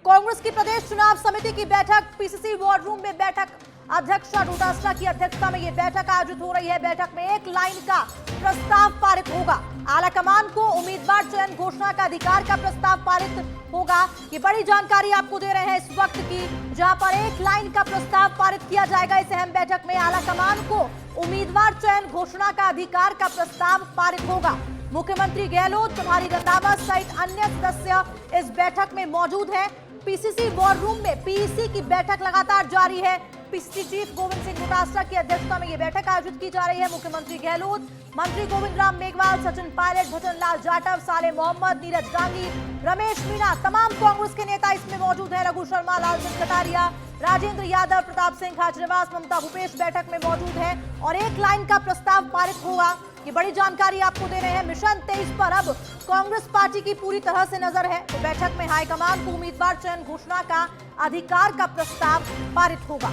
कांग्रेस की प्रदेश चुनाव समिति की बैठक पीसीसी वॉर रूम में बैठक अध्यक्ष डोटासरा की अध्यक्षता में यह बैठक आयोजित हो रही है। बैठक में एक लाइन का प्रस्ताव पारित होगा। आलाकमान को उम्मीदवार चयन घोषणा का अधिकार का प्रस्ताव पारित होगा। ये बड़ी जानकारी आपको दे रहे हैं इस वक्त की, जहां पर एक लाइन का प्रस्ताव पारित किया जाएगा। इस अहम बैठक में आलाकमान को उम्मीदवार चयन घोषणा का अधिकार का प्रस्ताव पारित होगा। मुख्यमंत्री गहलोत, प्रभारी रंधावा सहित अन्य सदस्य इस बैठक में मौजूद हैं। पीसीसी वॉर रूम में पीईसी की बैठक लगातार जारी है। पीसीसी चीफ गोविंद सिंह डोटासरा की अध्यक्षता में यह बैठक आयोजित की जा रही है। मुख्यमंत्री गहलोत, मंत्री गोविंद राम मेघवाल, सचिन पायलट, भजन लाल जाटव, साले मोहम्मद, नीरज गांधी, रमेश मीणा, तमाम कांग्रेस के नेता इसमें मौजूद हैं। रघु शर्मा, लालचंद कटारिया, राजेंद्र यादव, प्रताप सिंह खाचरियावास, ममता भूपेश बैठक में मौजूद है और एक लाइन का प्रस्ताव पारित होगा। ये बड़ी जानकारी आपको दे रहे हैं। मिशन 23 पर अब कांग्रेस पार्टी की पूरी तरह से नजर है। तो बैठक में हाईकमान को उम्मीदवार चयन घोषणा का अधिकार का प्रस्ताव पारित होगा।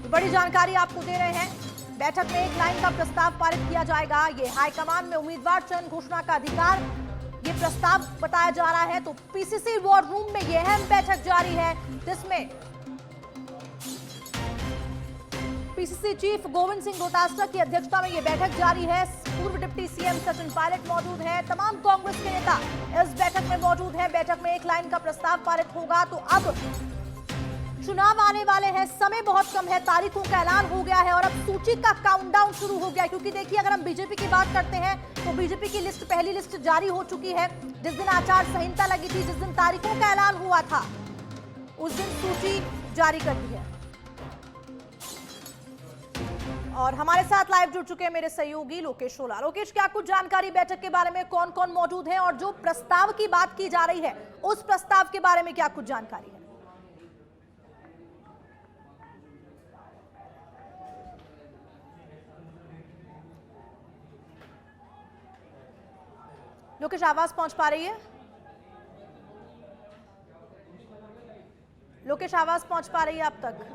तो बड़ी जानकारी आपको दे रहे हैं। बैठक में एक लाइन का प्रस्ताव पारित किया जाएगा। ये हाईकमान में उम्मीदवार चयन घोषणा का अधिकार, ये प्रस्ताव बताया जा रहा है। तो पीसीसी वॉर रूम में यह अहम बैठक जारी है, जिसमें पीसीसी चीफ गोविंद सिंह डोटासरा की अध्यक्षता में यह बैठक जारी है। पूर्व डिप्टी सीएम सचिन पायलट मौजूद हैं। तमाम कांग्रेस के नेता इस बैठक में मौजूद हैं। बैठक में एक लाइन का प्रस्ताव पारित होगा। तो अब चुनाव आने वाले हैं, समय बहुत कम है, तारीखों का ऐलान हो गया है और अब सूची का काउंटडाउन शुरू हो गया है। क्योंकि देखिए, अगर हम बीजेपी की बात करते हैं तो बीजेपी की लिस्ट, पहली लिस्ट जारी हो चुकी है। जिस दिन आचार संहिता लगी थी, जिस दिन तारीखों का ऐलान हुआ था, उस दिन सूची जारी कर दी है। और हमारे साथ लाइव जुड़ चुके हैं मेरे सहयोगी लोकेश शोला। लोकेश, क्या कुछ जानकारी बैठक के बारे में, कौन कौन मौजूद है और जो प्रस्ताव की बात की जा रही है उस प्रस्ताव के बारे में क्या कुछ जानकारी है? लोकेश, आवाज पहुंच पा रही है? लोकेश, आवाज पहुंच पा रही है आप तक?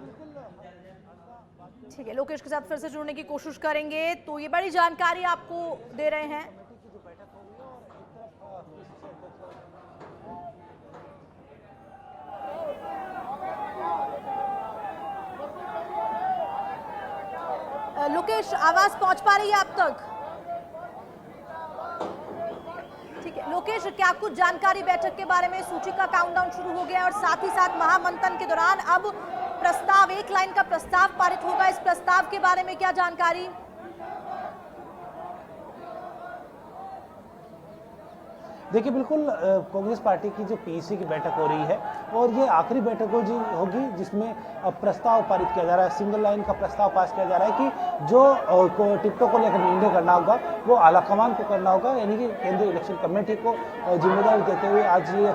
ठीक है, लोकेश के साथ फिर से जुड़ने की कोशिश करेंगे। तो ये बड़ी जानकारी आपको दे रहे हैं। लोकेश, आवाज पहुंच पा रही है आप तक? ठीक है लोकेश, क्या कुछ जानकारी बैठक के बारे में? सूची का काउंटडाउन शुरू हो गया और साथ ही साथ महामंथन के दौरान अब प्रस्ताव, एक लाइन का प्रस्ताव पारित होगा। इस प्रस्ताव के बारे में क्या जानकारी? देखिए, बिल्कुल कांग्रेस पार्टी की जो पीसी की बैठक हो रही है और ये आखिरी बैठक होगी जिसमें प्रस्ताव पारित किया जा रहा है। सिंगल लाइन का प्रस्ताव पास किया जा रहा है कि जो टिकटों को लेकर निर्णय करना होगा वो आलाकमान को करना होगा, यानी कि केंद्रीय इलेक्शन कमेटी को जिम्मेदारी देते हुए आज ये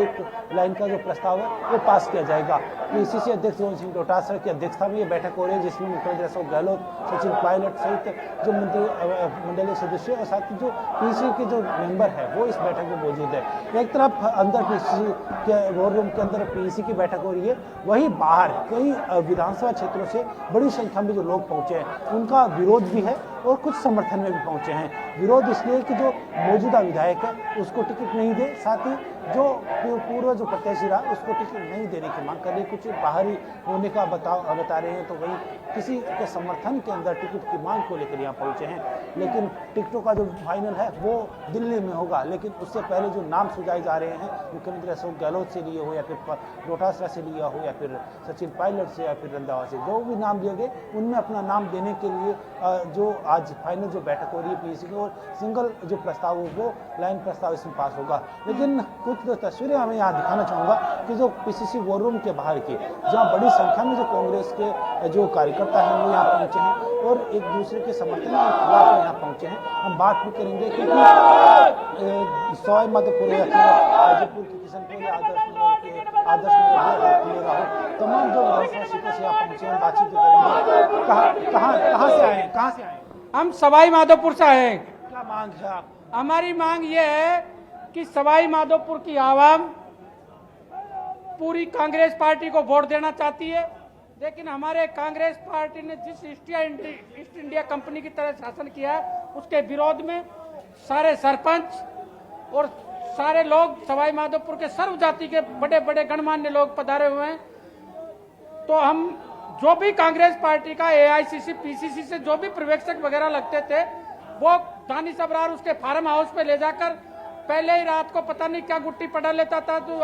एक लाइन का जो प्रस्ताव है वो पास किया जाएगा। पीसीसी अध्यक्ष गोविंद सिंह डोटासरा की अध्यक्षता में ये बैठक हो रही है, जिसमें मुख्यमंत्री अशोक गहलोत, सचिन पायलट सहित जो मंत्रिमंडलीय सदस्य और साथ ही जो पीसीसी के जो मेंबर है वो इस बैठक में मौजूद है। एक तरफ अंदर पीसीसी के वॉर रूम के अंदर पीसीसी की बैठक हो रही है, वहीं बाहर कई विधानसभा क्षेत्रों से बड़ी संख्या में जो लोग पहुंचे हैं उनका विरोध भी है और कुछ समर्थन में भी पहुंचे हैं। विरोध इसलिए कि जो मौजूदा विधायक है उसको टिकट नहीं दे, साथ ही जो पूर्व जो प्रत्याशी रहा उसको टिकट नहीं देने की मांग कर रही, कुछ बाहरी होने का बता रहे हैं। तो वही किसी के समर्थन के अंदर टिकट की मांग को लेकर यहाँ पहुंचे हैं। लेकिन टिकटों का जो फाइनल है वो दिल्ली में होगा, लेकिन उससे पहले जो नाम सुझाए जा रहे हैं मुख्यमंत्री अशोक गहलोत से लिए हो या फिर डोटासरा से लिया हो या फिर सचिन पायलट से या फिर रंधावा से, जो भी नाम दिए गए उनमें अपना नाम देने के लिए जो आज फाइनल जो बैठक हो रही है पीसीसी की, और सिंगल जो प्रस्ताव हो वो लाइन प्रस्ताव इसमें पास होगा। लेकिन कुछ तस्वीरें हमें यहाँ दिखाना चाहूँगा कि जो पीसीसी वॉर रूम के बाहर की, जहाँ बड़ी संख्या में जो कांग्रेस के जो कार्यकर्ता हैं वो यहाँ पहुँचे हैं और एक दूसरे के समर्थन के खिलाफ यहाँ पहुँचे हैं। हम बात भी करेंगे क्योंकि सवाई माधोपुर या हाजीपुर की किशनपुर या आदर्श नगर तमाम जो विधानसभा सीटों से यहाँ पहुँचे हैं, बातचीत करेंगे। कहाँ से आए हैं? कहाँ से आए? हम सवाई माधोपुर से आए। क्या मांग है आप? हमारी मांग ये है कि सवाई माधोपुर की आवाम पूरी कांग्रेस पार्टी को वोट देना चाहती है, लेकिन हमारे कांग्रेस पार्टी ने जिस ईस्ट इंडिया कंपनी की तरह शासन किया है उसके विरोध में सारे सरपंच और सारे लोग सवाई माधोपुर के सर्व जाति के बड़े बड़े गणमान्य लोग पधारे हुए हैं। तो हम जो भी कांग्रेस पार्टी का एआईसीसी पीसीसी से जो भी पर्यवेक्षक वगैरह लगते थे वो दानिश अबरार उसके फार्म हाउस पे ले जाकर पहले ही रात को पता नहीं क्या गुट्टी पड़ा लेता था, तो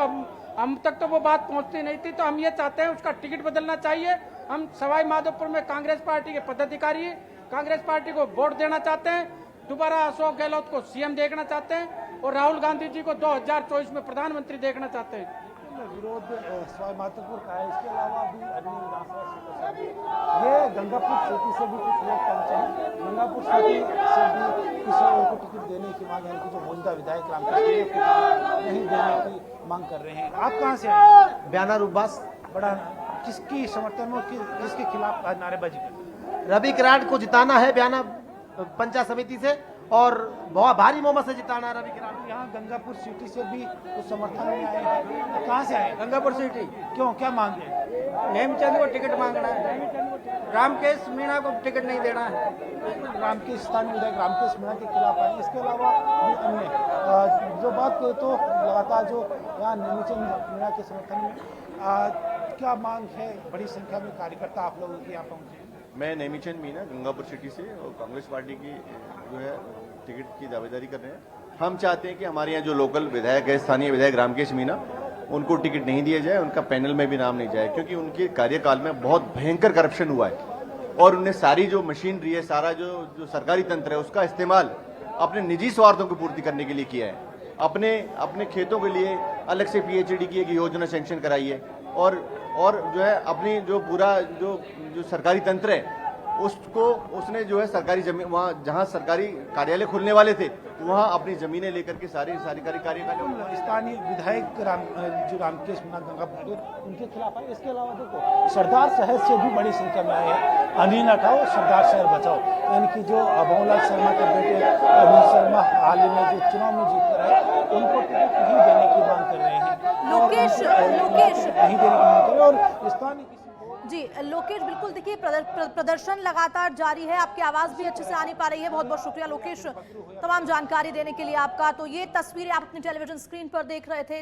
हम तक तो वो बात पहुंचती नहीं थी। तो हम ये चाहते हैं उसका टिकट बदलना चाहिए। हम सवाई माधोपुर में कांग्रेस पार्टी के पदाधिकारी कांग्रेस पार्टी को वोट देना चाहते हैं, दोबारा अशोक गहलोत को सीएम देखना चाहते हैं और राहुल गांधी जी को 2024 में प्रधानमंत्री देखना चाहते हैं। विरोध सवाई माधोपुर का है, इसके अलावा भी अन्य विधानसभा सीटों से भी ये गंगापुर सिटी से भी कुछ लोग पहुंचे हैं। गंगापुर सिटी से भी किसी और को टिकट देने की मांग है कि जो मौजूदा विधायक रामकृष्ण को नहीं देने की मांग कर रहे हैं। आप कहाँ से आए? बयाना रूपबास बड़ा किसकी समर्थन में किसके खिलाफ नारेबाजी कर? रवि किराड़ को जिताना है बयाना पंचायत समिति से और बहुत भारी मोहम्मद से जिताना है रवि किराड़। यहाँ गंगापुर सिटी से भी कुछ समर्थन में आए हैं। कहाँ से आए? गंगापुर सिटी। क्यों, क्या मांग है? नेमचंद को टिकट मांगना है, रामकेश मीणा को टिकट नहीं देना है। रामकेश स्थानीय विधायक रामकेश मीणा के खिलाफ आए। इसके अलावा भी अन्य जो बात करें तो लगातार जो यहाँ नेमीचंद मीणा के समर्थन में क्या मांग है? बड़ी संख्या में कार्यकर्ता आप लोगों के यहाँ पहुंचे। मैं नेमीचंद मीणा गंगापुर सिटी से और कांग्रेस पार्टी की जो है टिकट की दावेदारी कर रहे हैं। हम चाहते हैं कि हमारे यहाँ जो लोकल विधायक है, स्थानीय विधायक रामकेश मीणा, उनको टिकट नहीं दिया जाए, उनका पैनल में भी नाम नहीं जाए, क्योंकि उनके कार्यकाल में बहुत भयंकर करप्शन हुआ है और उन्हें सारी जो मशीनरी है, सारा जो सरकारी तंत्र है, उसका इस्तेमाल अपने निजी स्वार्थों की पूर्ति करने के लिए किया है। अपने खेतों के लिए अलग से पीएचडी की एक योजना सैंक्शन कराई है और जो है अपनी जो पूरा जो सरकारी तंत्र है उसको उसने जो है सरकारी जमीन, वहाँ जहाँ सरकारी कार्यालय खुलने वाले थे वहाँ अपनी जमीनें लेकर के सारी कार्यालय। स्थानीय विधायक रामकेश मीणा गंगापुर उनके खिलाफ आए। इसके अलावा देखो सरदार शहर से भी बड़ी संख्या में आए हैं। अनिल हटाओ सरदार शहर बचाओ, यानी कि जो भंवरलाल शर्मा के बेटे अनिल शर्मा हाल ही में जो चुनाव में जीत कर आए उनको टिकट नहीं देने की मांग कर रहे हैं। लोकेश नहीं देने की मांग कर रहे हैं और स्थानीय जी लोकेश, बिल्कुल देखिए प्रदर्शन लगातार जारी है। आपकी आवाज भी अच्छे से आ नहीं पा रही है। बहुत बहुत शुक्रिया लोकेश तमाम जानकारी देने के लिए आपका। तो ये तस्वीरें आप अपनी टेलीविजन स्क्रीन पर देख रहे थे।